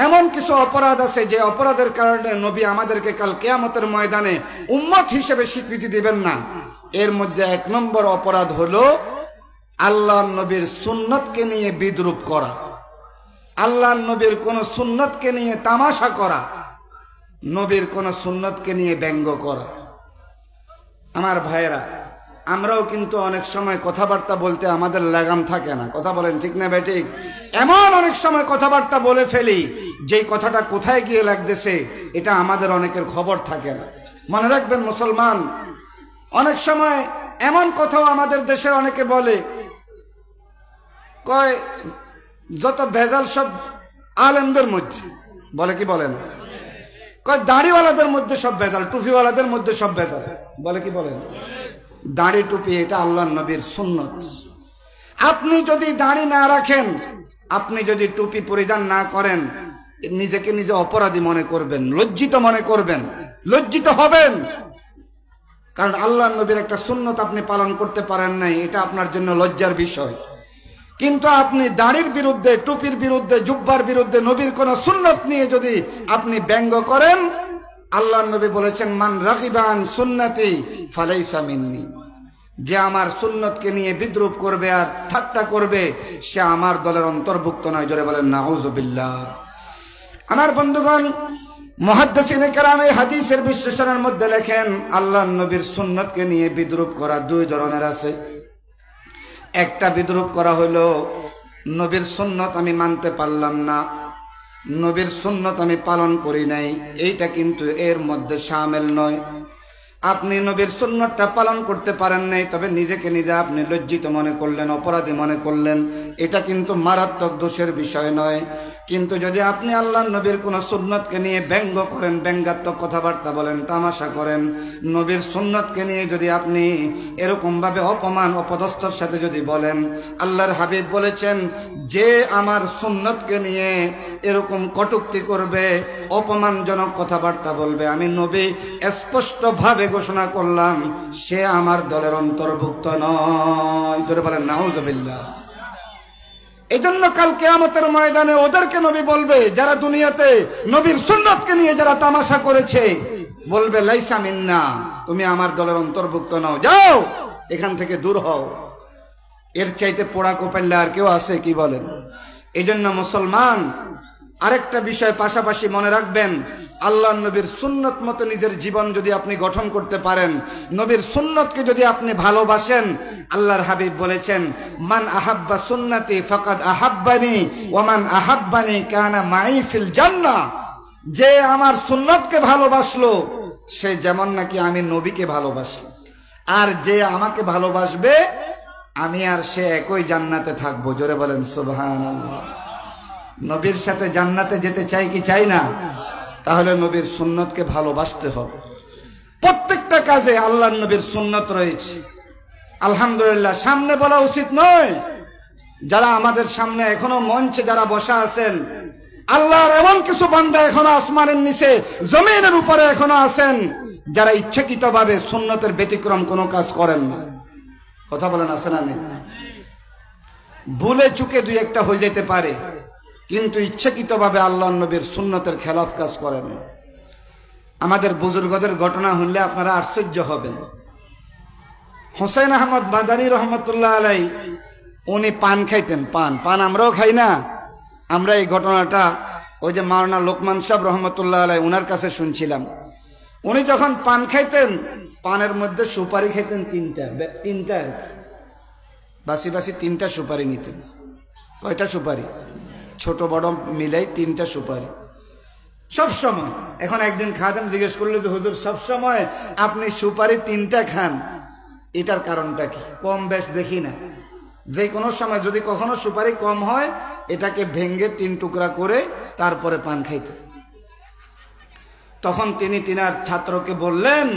এমন কিছু অপরাধ আছে যে অপরাধের কারণে নবী আমাদেরকে কাল কিয়ামতের ময়দানে উম্মত হিসেবে স্বীকৃতি দিবেন না। এর মধ্যে 1 নম্বর অপরাধ হলো আল্লাহ নবীর সুন্নতকে নিয়ে বিদ্রূপ করা, আল্লাহ নবীর কোন সুন্নতকে নিয়ে তামাশা করা, নবীর কোন সুন্নতকে নিয়ে ব্যঙ্গ করা। আমার ভাইয়েরা, আমরাও কিন্তু অনেক সময় কথাবার্তা বলতে আমাদের লাগাম থাকে না। কথা বলেন ঠিক না বেঠিক? এমন অনেক সময় কথাবার্তা বলে ফেলি যেই কথাটা কোথায় গিয়ে লাগতেছে এটা আমাদের অনেকের খবর থাকে না। মনে রাখবেন মুসলমান, অনেক সময় এমন কথাও আমাদের দেশের অনেকে বলে, কয় যত ভেজাল সব আলেমদের মধ্যে, বলে কি বলে না? কয় দাড়িওয়ালাদের মধ্যে সব ভেজাল, টুপিওয়ালাদের মধ্যে সব ভেজাল, বলে কি বলে না? দাড়ি টুপি এটা আল্লাহর নবীর সুন্নত। আপনি যদি দাড়ি না রাখেন, আপনি যদি টুপি পরিধান না করেন, নিজেকে নিজে অপরাধী মনে করবেন, লজ্জিত মনে করবেন, লজ্জিত হবেন। কারণ আল্লাহর নবীর একটা সুন্নত আপনি পালন করতে পারেন নাই, এটা আপনার জন্য লজ্জার বিষয়। কিন্তু আপনি দাড়ির বিরুদ্ধে, টুপির বিরুদ্ধে, জুব্বার বিরুদ্ধে, নবীর কোন সুন্নত নিয়ে যদি আপনি ব্যঙ্গ করেন, আল্লাহর নবী বলেছেন, মান রাগিবা আন সুন্নতি ফালাইসা মিন্নি, যে আমার সুন্নতকে নিয়ে বিদ্রূপ করবে আর ঠাট্টা করবে, সে আমার দলের অন্তর্ভুক্ত নয়। জোরে বলেন নাউযুবিল্লাহ। আমার বন্ধুগণ, মুহাদ্দিসিনে কেরাম এই হাদিসের বিশ্লেষণের মধ্যে লেখেন, আল্লাহর নবীর সুন্নতকে নিয়ে বিদ্রূপ করা 2 ধরনের আছে। একটা বিদ্রূপ করা হলো নবীর সুন্নত আমি মানতে পারলাম না, নবীর সুন্নত আমি পালন করি নাই, এইটা কিন্তু এর মধ্যে শামিল নয়। আপনি নবীর সুন্নতটা পালন করতে পারেন নাই, তবে নিজেকে নিজে আপনি লজ্জিত মনে করলেন, অপরাধী মনে করলেন, এটা কিন্তু মারাত্মক দোষের বিষয় নয়। কিন্তু যদি আপনি আল্লাহর নবীর কোনো সুন্নতকে নিয়ে ব্যঙ্গ করেন, ব্যঙ্গাত্মক কথাবার্তা বলেন, তামাশা করেন, নবীর সুন্নতকে নিয়ে যদি আপনি এরকমভাবে অপমান অপদস্থর সাথে যদি বলেন, আল্লাহর হাবিব বলেছেন যে আমার সুন্নতকে নিয়ে এরকম কটূক্তি করবে, অপমানজনক কথাবার্তা বলবে, আমি নবী স্পষ্টভাবে ঘোষণা করলাম সে আমার দলের অন্তর্ভুক্ত নয়। জোরে বলেন নাউজুবিল্লাহ। এই জন্য কাল কিয়ামতের ময়দানে ওদেরকে নবী বলবে যারা দুনিয়াতে নবীর সুন্নতকে নিয়ে যারা তামাশা করেছে, বলবে লাইসা মিন্না, তুমি আমার দলের অন্তর্ভুক্ত নও, যাও এখান থেকে দূর হও। এর চাইতে পোড়া কোপাল্লা আর কেউ আছে কি বলেন? এই জন্য মুসলমান আরেকটা বিষয় পাশাপাশি মনে রাখবেন, আল্লাহর নবীর সুন্নত মতো নিজের জীবন যদি আপনি গঠন করতে পারেন, নবীর সুন্নতকে যদি আপনি ভালোবাসেন, আল্লাহর হাবিব বলেছেন মান আহাব্বা সুন্নতি ফাকাদ আহাব্বানি ওয়া মান আহাব্বানি কানা মাই ফিল জান্নাহ। যে আমার সুন্নতকে ভালোবাসলো সে যেমন নাকি আমি নবীকে ভালোবাসি, আর যে আমাকে ভালোবাসবে আমি আর সে একই জান্নাতে থাকবো। জোরে বলেন সুবহানাল্লাহ। নবীর সাথে জান্নাতে যেতে চাই কি চাই না? তাহলে নবীর সুন্নতকে ভালোবাসতে হবে। প্রত্যেকটা কাজে আল্লাহর নবীর সুন্নত রয়েছে। আলহামদুলিল্লাহ, সামনে বলা উচিত নয়, যারা আমাদের সামনে এখনো মঞ্চে যারা বসা আছেন, আল্লাহর এমন কিছু বান্দা এখনো আসমানের নিচে জমিনের উপরে এখনো আছেন যারা ইচ্ছাকৃতভাবে সুন্নতের ব্যতিক্রম কোনো কাজ করেন না। কথা বলেন আছে না নেই? ভুলে চুকে দুই একটা হয়ে যেতে পারে, কিন্তু ইচ্ছাকৃতভাবে আল্লাহর নবীর সুন্নতের খেলাফ কাজ করেন না। আমাদের বুজুর্গদের ঘটনা শুনলে আপনারা আশ্চর্য হবেন। হোসেন আহমদ মাদানী রহমতুল্লাহ আলাই, উনি পান খাইতেন। পান আমরাও খাই না? আমরা এই ঘটনাটা ওই যে মাওলানা লোকমান সাহেব রহমতুল্লাহ আলাই উনার কাছে শুনছিলাম। উনি যখন পান খাইতেন, পানের মধ্যে সুপারি খাইতেন তিনটা বাসি বাসি তিনটা সুপারি নিতেন। কয়টা সুপারি? ছোট বড় মিলাই তিনটা সুপারি সব সময়। এখন একদিন খাদেম জিজ্ঞেস করলো যে হুজুর সব সময় আপনি সুপারি তিনটা খান, এটার কারণটা কি? কম বেশ দেখি না, যে কোনো সময় যদি কখনো সুপারি কম হয় এটাকে ভেঙ্গে তিন টুকরা করে তারপরে পান খাইতেন। তখন তিনি তিনার ছাত্রকে বললেন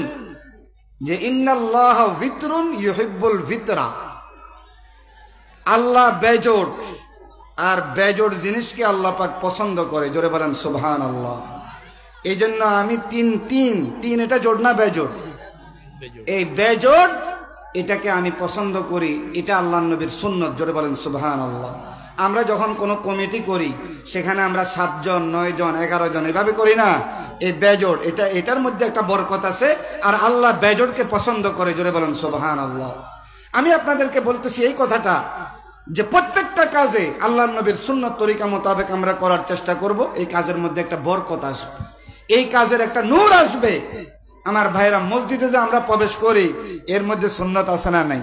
যে ইন্নাল্লাহ ভিতরুন ইউহিব্বুল ভিতরা, আল্লাহ বেজোট, আর বেজোট জিনিসকে আল্লাহ পাক পছন্দ করে। জোরে বলেন সুবহানাল্লাহ। এই জন্য আমি তিন এটা জোট না বেজোট, এই বেজোট এটাকে আমি পছন্দ করি, এটা আল্লাহর নবীর সুন্নত। জোরে বলেন সুবহানাল্লাহ। আমরা যখন কোনো কমিটি করি সেখানে আমরা 7 জন 9 জন 11 জন এভাবে করি না? এই বেজোট এটার মধ্যে একটা বরকত আছে, আর আল্লাহ বেজোটকে পছন্দ করে। জোরে বলেন সুবহানাল্লাহ। আমি আপনাদেরকে বলতেছি এই কথাটা যে প্রত্যেকটা কাজে আল্লাহর নবীর সুন্নত তরিকা মোতাবেক আমরা করার চেষ্টা করব। এই কাজের মধ্যে একটা বরকত আসবে, এই কাজের একটা নূর আসবে। আমার ভাইরা, মসজিদে যে আমরা প্রবেশ করি এর মধ্যে সুন্নত আছে না নাই?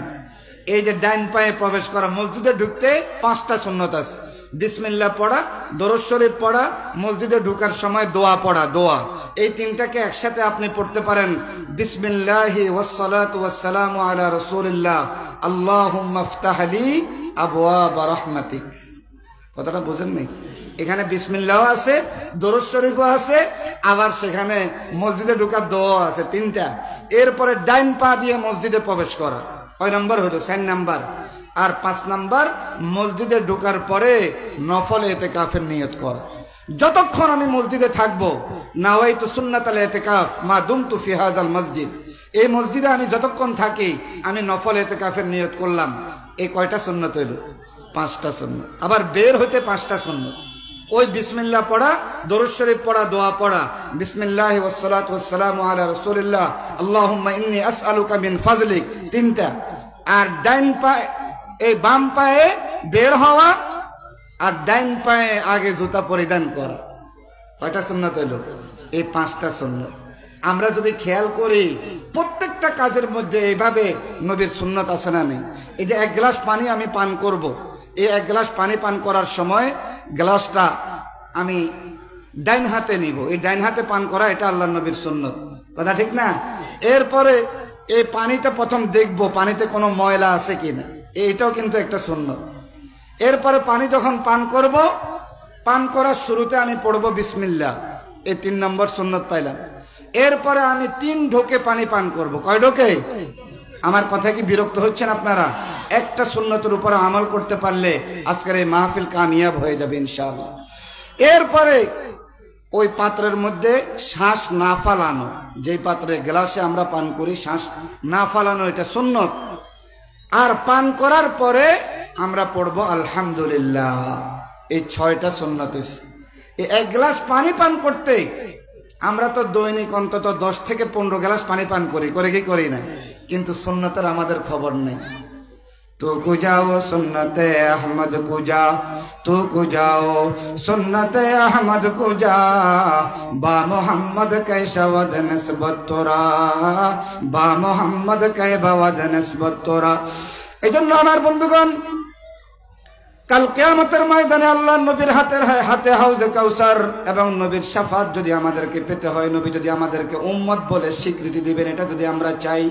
এই যে ডাইন পায়ে প্রবেশ করা, মসজিদে ঢুকতে 5টা সুন্নত আছে। বিসমিল্লাহ পড়া, দরুদ শরীফ পড়া, মসজিদে ঢোকার সময় দোয়া পড়া। দোয়া এই তিনটাকে একসাথে আপনি পড়তে পারেন। বিসমিল্লাহি ওয়াসসালাতু ওয়াসসালামু আলা রাসূলিল্লাহ আল্লাহুম্মা ইফতাহ লি আবওয়াব রাহমাতিক। কথাটা বুঝেন নাই? এখানে বিসমিল্লাহ আছে, দরুদ শরীফও আছে, আবার সেখানে মসজিদে ঢোকার দোয়া আছে, 3টা। এরপরে ডাইন পা দিয়ে মসজিদে প্রবেশ করা। কয় নম্বর হলো? 4 নম্বর। আর 5 নম্বর, মসজিদে ঢোকার পরে নফল ইতিকাফের নিয়ত করা। যতক্ষণ আমি মসজিদে থাকবো, নাওয়াইতু সুন্নাতাল ইতিকাফ মা দুমতু ফি হাযাল মসজিদ, এই মসজিদে আমি যতক্ষণ থাকি আমি নফল ইতিকাফের নিয়ত করলাম। এই কয়টা সুন্নত হইল? 5টা সুন্নত। আবার বের হতে 5টা সুন্নত। ওই বিসমিল্লাহ পড়া, দরুদ শরীফ পড়া, দোয়া পড়া, বিসমিল্লাহি ওয়াসসালাতু ওয়াসসালামু আলা রাসূলিল্লাহ আল্লাহুম্মা ইন্নী আসআলুকা মিন ফাজলিক, 3টা। আর ডাইন পায়ে, এই বাম পায়ে বের হওয়া, আর ডাইন পায়ে আগে জুতা পরিধান করা। কয়টা সুন্নত হইল? এই 5টা সুন্নত। আমরা যদি খেয়াল করি প্রত্যেকটা কাজের মধ্যে এইভাবে নবীর সুন্নত আছে না নেই? এই যে 1 গ্লাস পানি আমি পান করব, এই 1 গ্লাস পানি পান করার সময় গ্লাসটা আমি ডাইন হাতে নিব, এই ডাইন হাতে পান করা এটা আল্লাহ নবীর সুন্নত, কথা ঠিক না? এরপরে এই পানিটা প্রথম দেখব পানিতে কোনো ময়লা আছে কিনা, এইটাও কিন্তু একটা সুন্নত। এরপরে পানি যখন পান করব, পান করার শুরুতে আমি পড়ব বিসমিল্লাহ, এই 3 নম্বর সুন্নত পাইলাম। এরপরে আমি 3 ঢোকে পানি পান করব। কয় ঢোকে? আমার কথা কি বিরক্ত হচ্ছেন আপনারা? একটা সুন্নতের উপরে আমল করতে পারলে আজকের এই মাহফিল কামিয়াব হয়ে যাবে ইনশাআল্লাহ। এরপরে ওই পাত্রের মধ্যে শ্বাস না ফালানো, যেই পাত্রে গ্লাসে আমরা পান করি শ্বাস না ফালানো, এটা সুন্নত। আর পান করার পরে আমরা পড়বো আলহামদুলিল্লাহ, এই 6টা সুন্নত। এই 1 গ্লাস পানি পান করতে আমরা তো দৈনিক অন্তত 10 থেকে 15 গ্লাস পানি পান করি, করে কি করি না? কিন্তু সুন্নতের আমাদের খবর নেই। তু কুজাও সুন্নতে আহমদ কুজা, তু কুজাও সুন্নতে আহমদ কুজা, বা মোহাম্মদ কৈশাওয়াদ নিসবত তোরা, বা মোহাম্মদ কৈবাওয়াদ নিসবত তোরা। এই জন্য আমার বন্ধুগণ, কাল কিয়ামতের ময়দানে আল্লাহ নবীর হাতে হাউজে কাউসার এবং নবীর শাফাত যদি আমাদেরকে পেতে হয়, নবী যদি আমাদেরকে উম্মত বলে স্বীকৃতি দিবেন, এটা যদি আমরা চাই,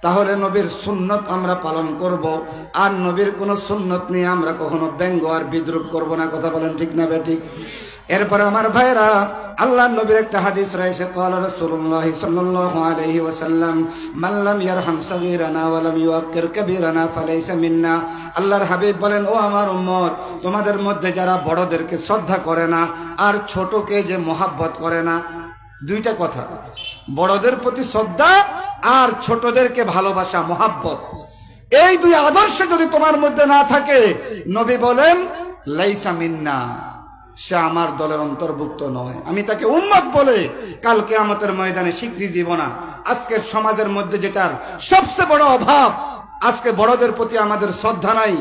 তাহলে নবীর সুন্নত আমরা পালন করব। আর নবীর কোনো সুন্নত নিয়ে আমরা কখনো ব্যঙ্গ আর বিদ্রুপ করব না, কথা বলেন ঠিক না বেঠিক? এরপরে আমার ভাইরা, আল্লাহ নবীর একটা হাদিস রয়েছে, ক্বালা রাসূলুল্লাহ সাল্লাল্লাহু আলাইহি ওয়াসাল্লাম, মান লাম ইয়ারহাম সাগীরানা ওয়া লাম ইউআক্কির কাবীরানা ফালাইসা মিন্না। আল্লাহর হাবিব বলেন, ও আমার উম্মত, তোমাদের মধ্যে যারা বড়দেরকে শ্রদ্ধা করে না আর ছোটকে যে মহাব্বত করে না, 2টা কথা, বড়দের প্রতি শ্রদ্ধা আর ছোটদেরকে ভালোবাসা, মহাব্বত, এই 2 আদর্শ যদি তোমার মধ্যে না থাকে, নবী বলেন লাইসা মিন্না, সে আমার দলের অন্তর্ভুক্ত নয়, আমি তাকে উম্মত বলে কাল কিয়ামতের ময়দানে স্বীকৃতি দিব না। আজকের সমাজের মধ্যে যেটার সবচেয়ে বড় অভাব, আজকে বড়দের প্রতি আমাদের শ্রদ্ধা নাই,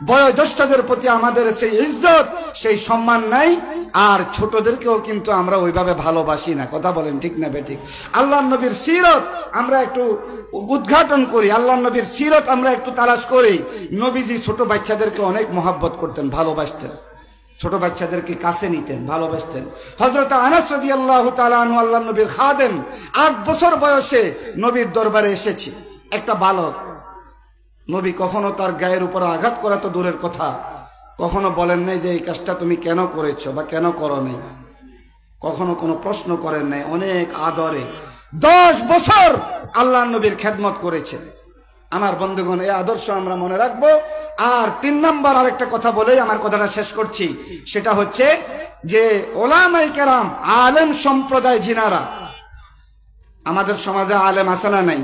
বয়োজ্যেষ্ঠদের প্রতি আমাদের সেই ইজ্জত, সেই সম্মান নাই, আর ছোটদেরকেও কিন্তু আমরা ওইভাবে ভালোবাসি না, কথা বলেন ঠিক না বেঠিক? আল্লাহ নবীর সিরত আমরা একটু উদ্ঘাটন করি, আল্লাহ নবীর সিরত আমরা একটু তালাশ করি। নবীজি ছোট বাচ্চাদেরকে অনেক মহব্বত করতেন, ভালোবাসতেন, ছোট বাচ্চাদেরকে কাছে নিতেন, ভালোবাসতেন। হযরত আনাস রাদিয়াল্লাহু তাআলা আনহু আল্লাহ নবীর খাদেম, 8 বছর বয়সে নবীর দরবারে এসেছে একটা বালক। নবী কখনো তার গায়ের উপর আঘাত করা তো দূরের কথা, কখনো বলেন নাই যে এই কাজটা তুমি কেন করেছো বা কেন করো নাই, কখনো কোনো প্রশ্ন করেন নাই, অনেক আদরে 10 বছর আল্লাহ নবীর খেদমত করেছেন। আমার বন্ধুগণ, এই আদর্শ আমরা মনে রাখবো। আর 3 নম্বর আরেকটা কথা বলেই আমার কথাটা শেষ করছি, সেটা হচ্ছে যে ওলামায়ে কেরাম, আলেম সম্প্রদায় যিনারা, আমাদের সমাজে আলেম আছে না নাই?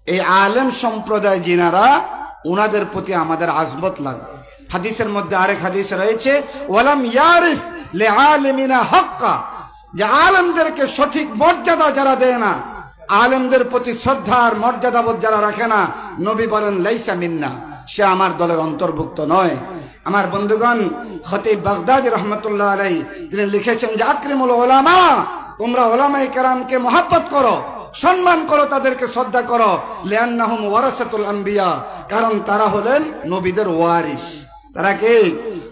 এই আলেম সম্প্রদায় যিনারা, ওনাদের প্রতি আমাদের আজমত লাগবে। হাদিসের মধ্যে আরেক হাদিস রয়েছে, ওয়ালাম ইয়ারিফ লিআলিমিনা হাক্কা, যে আলেমদেরকে সঠিক মর্যাদা যারা দেয় না, আলেমদের প্রতি শ্রদ্ধা আর মর্যাদাবোধ যারা রাখে না, নবী বলেন লাইসা মিন্না, সে আমার দলের অন্তর্ভুক্ত নয়। আমার বন্ধুগণ, খতিব বাগদাদী রাহমাতুল্লাহ আলাইহি তিনি লিখেছেন যে আকরিমুল উলামা, তোমরা উলামায়ে কেরামকে মহব্বত করো, সম্মান করো, তাদেরকে শ্রদ্ধা করো। লিআন্নাহুম ওয়ারাসাতুল আম্বিয়া, কারণ তারা হলেন নবীদের ওয়ারিস। তারা কি?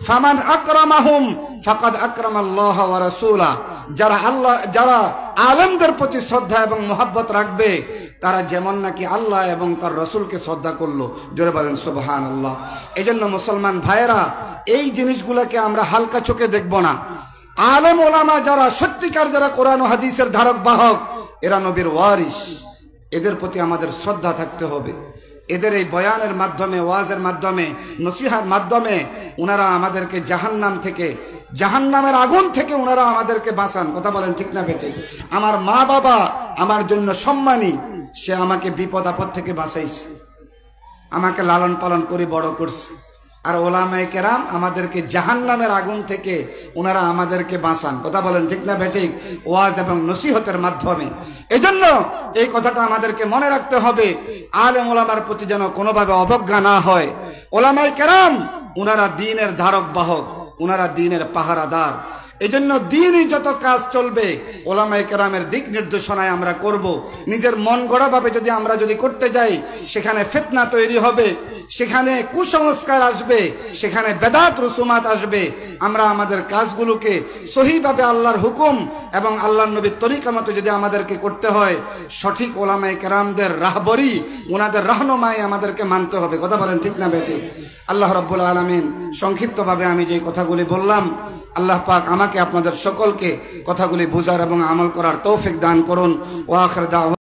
ফামান আকরামাহুম ফাকাদ আকরামাল্লাহ ওয়া রাসূলা, যারা আলেমদের প্রতি শ্রদ্ধা এবং মহব্বত রাখবে, তারা যেমন নাকি আল্লাহ এবং তার রসুলকে শ্রদ্ধা করলো। জোরে বলেন সুবহানাল্লাহ। এই জন্য মুসলমান ভাইয়েরা, এই জিনিসগুলোকে আমরা হালকা চোখে দেখব না। আলেম ওলামা যারা সত্যিকার, যারা কোরআন ও হাদিসের ধারক বাহক, এরা নবীর ওয়ারিস, এদের প্রতি আমাদের শ্রদ্ধা থাকতে হবে। এদের এই বয়ানের মাধ্যমে, ওয়াজের মাধ্যমে, নসিহার মাধ্যমে ওনারা আমাদেরকে জাহান্নাম থেকে, জাহান্নামের আগুন থেকে ওনারা আমাদেরকে বাঁচান, কথা বলেন ঠিক না বেটে? আমার মা বাবা আমার জন্য সম্মানী, সে আমাকে বিপদ আপদ থেকে বাঁচাইছে, আমাকে লালন পালন করে বড় করছে। আর ওলামায়ে কেরাম আমাদেরকে জাহান্নামের আগুন থেকে ওনারা আমাদেরকে বাঁচান, কথা বলেন ঠিক না বেঠিক? ওয়াজ এবং নসিহতের মাধ্যমে। এজন্য এই কথাটা আমাদেরকে মনে রাখতে হবে, আলেম ওলামার প্রতি যেন কোনোভাবে অবজ্ঞা না হয়। ওলামায়ে কেরাম ওনারা দ্বীনের ধারক বাহক, ওনারা দ্বীনের পাহারাদার। এজন্য দিনই যত কাজ চলবে ওলামায়ে কেরামের দিক নির্দেশনায় আমরা করব। নিজের মন গড়া ভাবে যদি আমরা করতে যাই, সেখানে ফিতনা তৈরি হবে, সেখানে কুসংস্কার আসবে, সেখানে বেদাত রুসুমাত আসবে। আমরা আমাদের কাজগুলোকে সহিভাবে আল্লাহর হুকুম এবং আল্লাহর নবীর তরিকা মতো যদি আমাদেরকে করতে হয়, সঠিক ওলামায়ে কেরামদের রাহবরি, ওনাদের রাহনুমাই আমাদেরকে মানতে হবে। কথা বলেন ঠিক না বেঠিক? আল্লাহ রাব্বুল আলামিন সংক্ষিপ্তভাবে আমি যে কথাগুলি বললাম, আল্লাহ পাক আমাকে আপনাদের সকলকে কথাগুলি বুঝার এবং আমল করার তৌফিক দান করুন। ওয়া আখির দাওয়া।